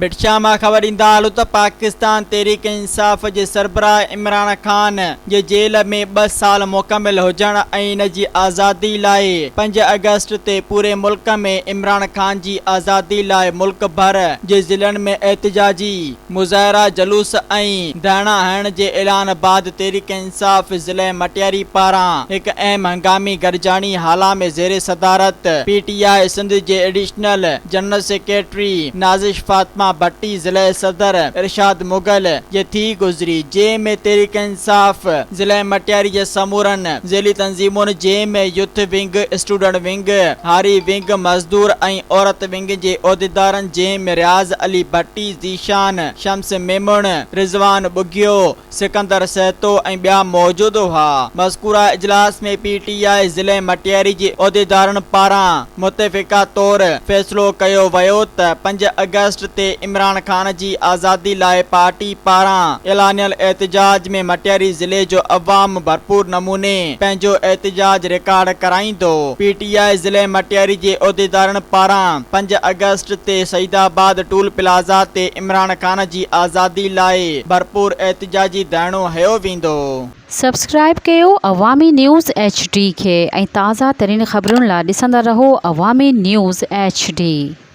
बिटशामा ख़बर ईंदा हलूं त पाकिस्तान तहरीक इंसाफ़ जे सरबराह इमरान खान जे जेल में 2 साल मुकमिल हुजण ऐं इन जी आज़ादी लाइ 5 अगस्त ते पूरे मुल्क में इमरान खान जी आज़ादी लाइ मुल्क भर जे ज़िलनि में एहतिजाजी मुज़ाहिरा जुलूस ऐं धरना हणण जे ऐलान बाद तहरीक इंसाफ़ ज़िले मटियारी पारां हिक अहम हंगामी गरजानी हाला में ज़ेर सदारत PTI सिंध जे एडिशनल जनरल सेक्रेटरी नाज़िश फातिमा भट्टी ज़िले सदर इरशाद मुगल जे थी गुज़री, जंहिंमें तहरीक इंसाफ़ ज़िले मटियारी जे समूरन ज़ेली तंज़ीमुनि जंहिंमें यूथ विंग, स्टूडेंट विंग, हारी विंग, मज़दूर ऐं औरत विंग जे उहिदेदारनि जंहिंमें रियाज़ अली भट्टी, ज़ीशान, शम्स मेमुन, रिज़वान बुगियो, सिकंदर सहतो ऐं ॿिया मौजूद हुआ। मज़कूरा इजलास में PTI ज़िले मटियारी जे उहिदेदारनि पारां मुतफ़िक़ा तौर फ़ैसिलो कयो वियो त 5 अगस्त ते इमरान खान जी आज़ादी लाइ पार्टी पारां ऐलानियल एहतिजाज में मटियारी ज़िले जो अवाम भरपूर नमूने पंहिंजो एहतिजाज रिकॉर्ड कराईंदो। PTI ज़िले मटियारी जे उहिदेदारनि पारां 5 अगस्त ते सईदाबाद टूल प्लाज़ा ते इमरान खान जी आज़ादी लाइ भरपूर एहतिजाजी धरणो हयो वेंदो। सब्सक्राइब कयो अवामी न्यूज़ HD खे ऐं ताज़ा तरीन ख़बरुनि लाइ ॾिसंदा रहो अवामी न्यूज़ HD।